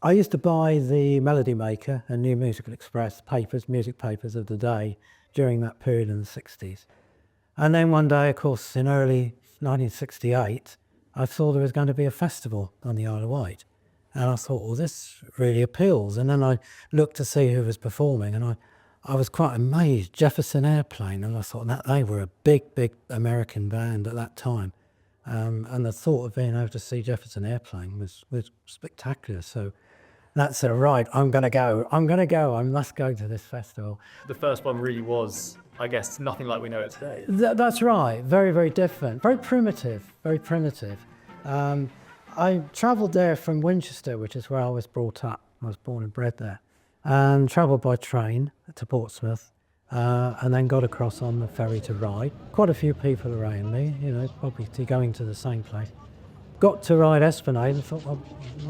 I used to buy the Melody Maker and New Musical Express music papers of the day during that period in the 60s. And then one day, of course, in early 1968, I saw there was going to be a festival on the Isle of Wight. And I thought, well, this really appeals. And then I looked to see who was performing, and I was quite amazed. Jefferson Airplane, and I thought that they were a big, big American band at that time. And the thought of being able to see Jefferson Airplane was spectacular. So that's right, I must go to this festival. The first one really was, I guess, nothing like we know it today. That's right, very, very different, very primitive, very primitive. I travelled there from Winchester, which is where I was brought up. I was born and bred there. And travelled by train to Portsmouth, and then got across on the ferry to Ryde. Quite a few people around me, probably going to the same place. Got to Ryde Esplanade and thought, well,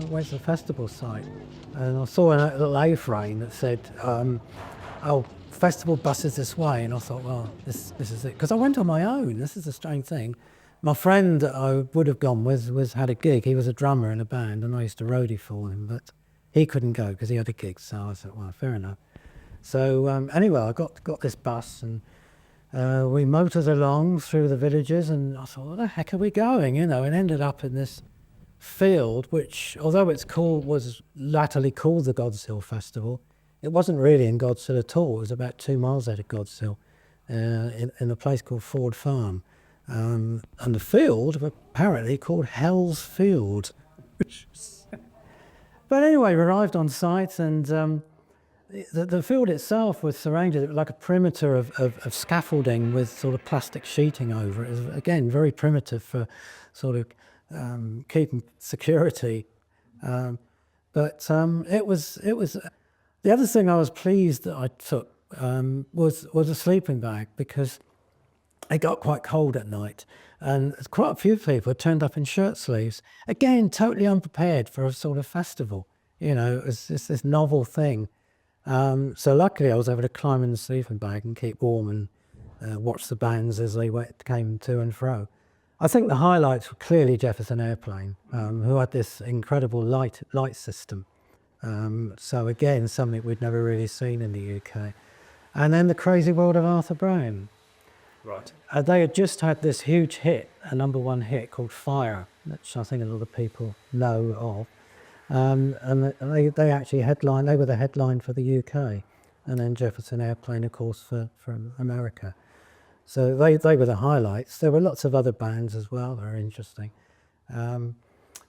where's the festival site? And I saw a little A-frame that said, festival buses this way. And I thought, well, this is it. Because I went on my own. This is a strange thing. My friend that I would have gone with had a gig. He was a drummer in a band, and I used to roadie for him, but he couldn't go because he had a gig. So I thought, well, fair enough. So anyway, I got this bus, and we motored along through the villages, and I thought, where the heck are we going? And ended up in this field, which, although was latterly called the God's Hill Festival, it wasn't really in God's Hill at all. It was about 2 miles out of God's Hill, in a place called Ford Farm. And the field apparently called Hell's Field. But anyway, we arrived on site, and the field itself was surrounded like a perimeter of scaffolding with sort of plastic sheeting over it. It was, again, very primitive for sort of keeping security. But it was. The other thing I was pleased that I took was a sleeping bag, because it got quite cold at night, and quite a few people had turned up in shirt sleeves. Again, totally unprepared for a sort of festival. It was just this novel thing. So luckily I was able to climb in the sleeping bag and keep warm and watch the bands as they came to and fro. I think the highlights were clearly Jefferson Airplane, who had this incredible light system. So again, something we'd never really seen in the UK. And then the crazy world of Arthur Brown. Right. They had just had this huge hit, a #1 hit called Fire, which I think a lot of people know of. And they actually they were the headline for the UK. And then Jefferson Airplane, of course, for America. So they were the highlights. There were lots of other bands as well that are interesting.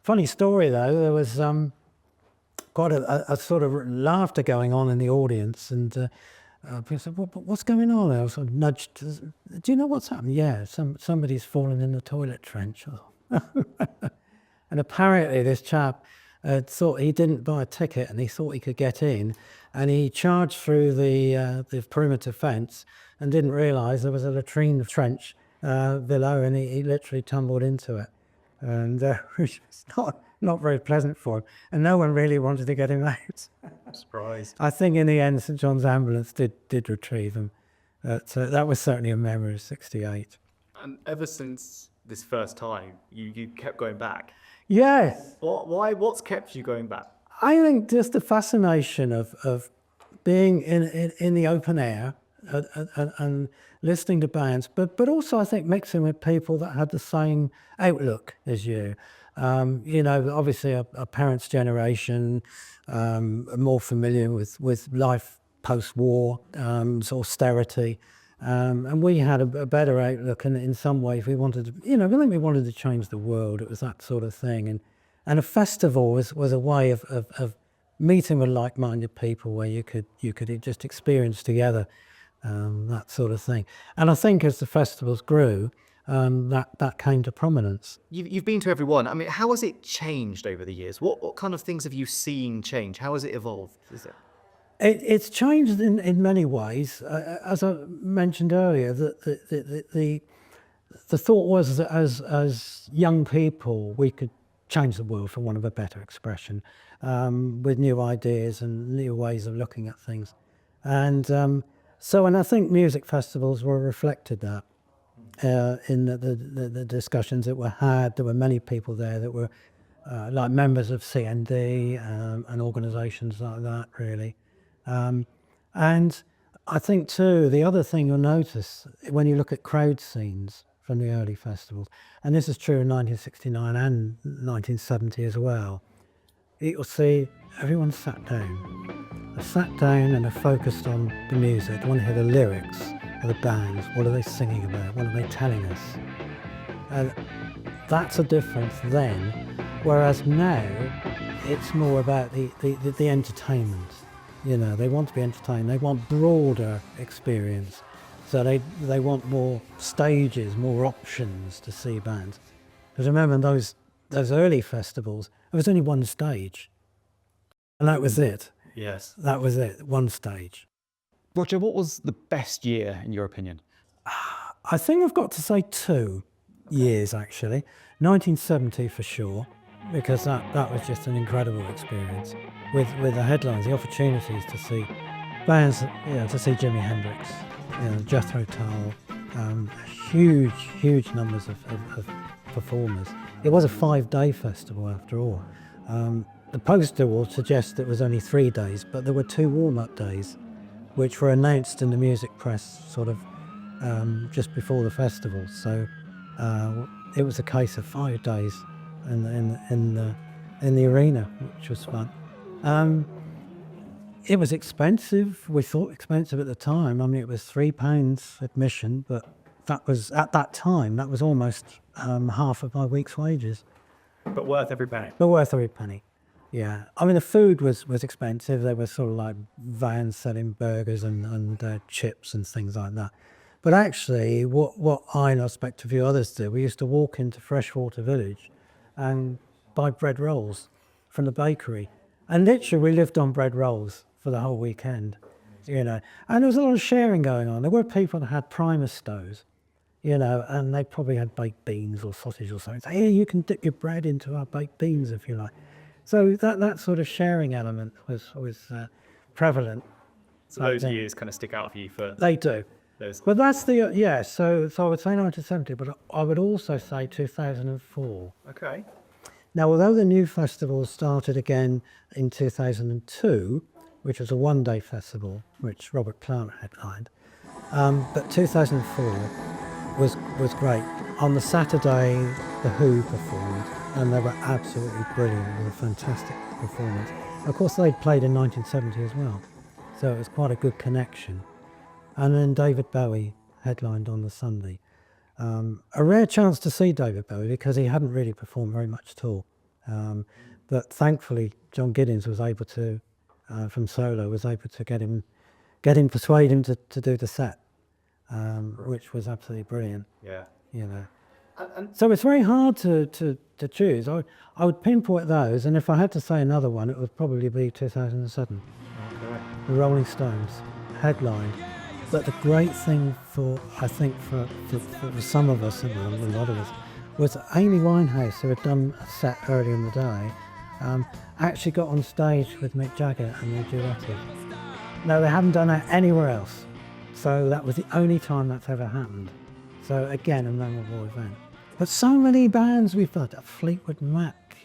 Funny story though, there was quite a sort of laughter going on in the audience, and people said, well, what's going on? I was sort of nudged. Do you know what's happened? Yeah, somebody's fallen in the toilet trench. And apparently this chap thought he didn't buy a ticket, and he thought he could get in, and he charged through the perimeter fence and didn't realise there was a latrine trench below, and he literally tumbled into it. And which was not very pleasant for him, and no one really wanted to get him out. Surprised. I think in the end, St John's ambulance did retrieve him. But that was certainly a memory of '68. And ever since this first time, you kept going back. Yes. Why? What's kept you going back? I think just the fascination of being in the open air and listening to bands, but also I think mixing with people that had the same outlook as you. Obviously our parents' generation are more familiar with life post-war, sort of austerity, and we had a better outlook. And in some ways, we wanted to, I think we wanted to change the world. It was that sort of thing, and a festival was a way of meeting with like-minded people where you could just experience together that sort of thing. And I think as the festivals grew, that came to prominence. You've been to every one. I mean, how has it changed over the years? What kind of things have you seen change? How has it evolved? It's changed in many ways. As I mentioned earlier, the thought was that as young people, we could change the world, for want of a better expression, with new ideas and new ways of looking at things. And I think music festivals were reflected that. In the discussions that were had, there were many people there that were like members of CND and organisations like that, really. And I think too, the other thing you'll notice when you look at crowd scenes from the early festivals, and this is true in 1969 and 1970 as well, you'll see everyone sat down. They're sat down and they're focused on the music. They want to hear the lyrics of the bands. What are they singing about? What are they telling us? And that's a difference then, whereas now it's more about the entertainment. You know, they want to be entertained. They want broader experience. So they want more stages, more options to see bands. Because remember those early festivals, there was only one stage. And that was it. Yes. That was it, one stage. Roger, what was the best year in your opinion? I think I've got to say 2 years actually. 1970 for sure, because that was just an incredible experience with the headlines, the opportunities to see bands, to see Jimi Hendrix, Jethro Tull, huge numbers of performers. It was a 5-day festival after all. The poster will suggest it was only 3 days, but there were 2 warm-up days, which were announced in the music press sort of just before the festival. So it was a case of 5 days in the arena, which was fun. It was expensive. We thought expensive at the time. I mean, it was £3 admission, but that was at that time. That was almost half of my week's wages. But worth every penny. But worth every penny. Yeah. I mean, the food was expensive. There were sort of like vans selling burgers and chips and things like that. But actually, what I and I expect a few others do, we used to walk into Freshwater Village and buy bread rolls from the bakery. And literally, we lived on bread rolls for the whole weekend, And there was a lot of sharing going on. There were people that had Primus stoves, and they probably had baked beans or sausage or something. So, here, you can dip your bread into our baked beans if you like. So that sort of sharing element was prevalent. So those years kind of stick out for you for... They do. Those. But that's so I would say 1970, but I would also say 2004. Okay. Now, although the new festival started again in 2002, which was a 1-day festival, which Robert Plant headlined, but 2004 was great. On the Saturday, The Who performed, and they were absolutely brilliant. It was a fantastic performance. Of course, they'd played in 1970 as well, so it was quite a good connection. And then David Bowie headlined on the Sunday. A rare chance to see David Bowie because he hadn't really performed very much at all. But thankfully, John Giddins was able to, from Solo, was able to persuade him to do the set, which was absolutely brilliant. Yeah. So it's very hard to choose. I would pinpoint those, and if I had to say another one, it would probably be 2007. Okay. The Rolling Stones headlined. But the great thing for some of us, and a lot of us, was Amy Winehouse, who had done a set earlier in the day, actually got on stage with Mick Jagger and they duetted. No, they haven't done that anywhere else. So that was the only time that's ever happened. So again, a memorable event. But so many bands we've done, Fleetwood Mac,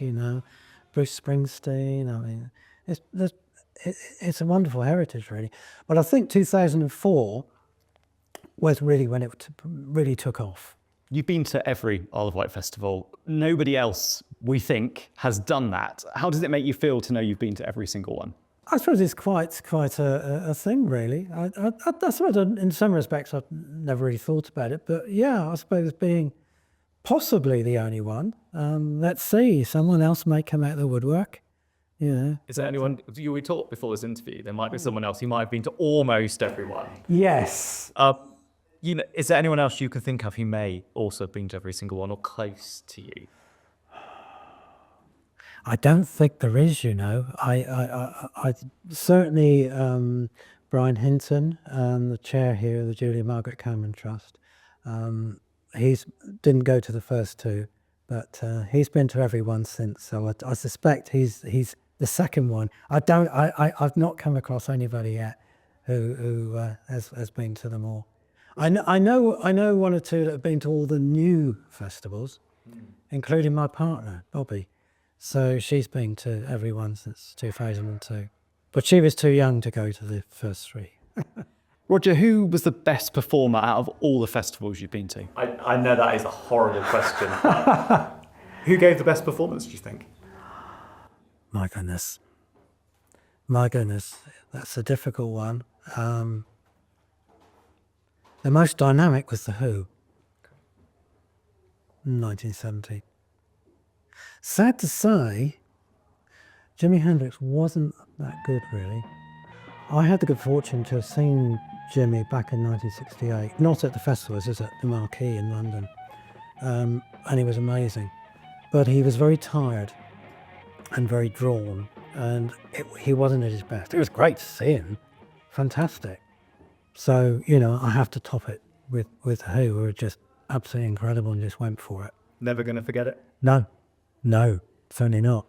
Bruce Springsteen. I mean, it's a wonderful heritage, really. But I think 2004 was really when it really took off. You've been to every Isle of Wight festival. Nobody else, we think, has done that. How does it make you feel to know you've been to every single one? I suppose it's quite a thing, really. I suppose in some respects I've never really thought about it. But yeah, I suppose being possibly the only one, let's see, someone else may come out of the woodwork. Yeah. Is there anyone, we talked before this interview, there might be someone else who might have been to almost everyone. Yes. Is there anyone else you can think of who may also have been to every single one or close to you? I don't think there is, I certainly, Brian Hinton, the chair here of the Julia Margaret Cameron Trust, he's didn't go to the first 2, but he's been to every one since, so I suspect he's the second one. I've not come across anybody yet who has been to them all. I know 1 or 2 that have been to all the new festivals, including my partner, Bobby. So she's been to every one since 2002. But she was too young to go to the first 3. Roger, who was the best performer out of all the festivals you've been to? I know that is a horrible question. Who gave the best performance, do you think? My goodness. My goodness. That's a difficult one. The most dynamic was The Who. 1970. Sad to say, Jimi Hendrix wasn't that good, really. I had the good fortune to have seen Jimmy back in 1968, not at the festivals, it was at the Marquee in London, and he was amazing. But he was very tired and very drawn, and he wasn't at his best. It was great to see him, fantastic. So, you know, I have to top it with The Who, who were just absolutely incredible and just went for it. Never going to forget it? No, certainly not.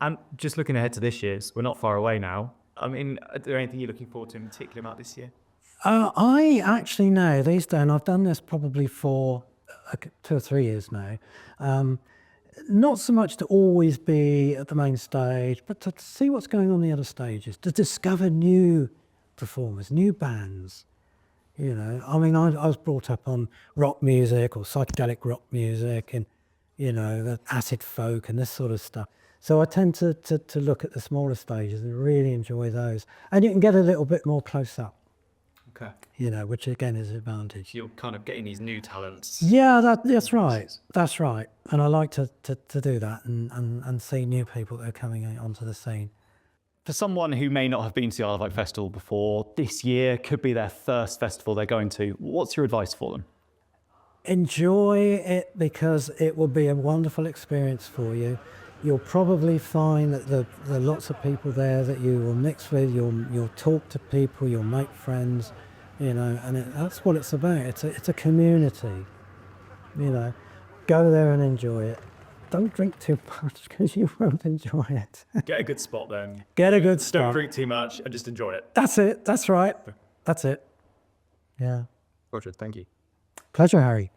And just looking ahead to this year's, we're not far away now. I mean, is there anything you're looking forward to in particular about this year? I actually know these days, and I've done this probably for 2 or 3 years now, not so much to always be at the main stage, but to see what's going on the other stages, to discover new performers, new bands. You know, I mean, I was brought up on rock music or psychedelic rock music and, you know, the acid folk and this sort of stuff. So I tend to look at the smaller stages and really enjoy those. And you can get a little bit more close up. Okay. You know, which again is an advantage. You're kind of getting these new talents. Yeah, that's right. That's right. And I like to do that and see new people that are coming onto the scene. For someone who may not have been to the Isle of Wight Festival before, this year could be their first festival they're going to. What's your advice for them? Enjoy it because it will be a wonderful experience for you. You'll probably find that there are lots of people there that you will mix with. You'll talk to people. You'll make friends. You know, and that's what it's about. It's a community. You know, go there and enjoy it. Don't drink too much because you won't enjoy it. Get a good spot then. Get a good spot. Don't drink too much and just enjoy it. That's it. That's right. That's it. Yeah. Roger, thank you. Pleasure, Harry.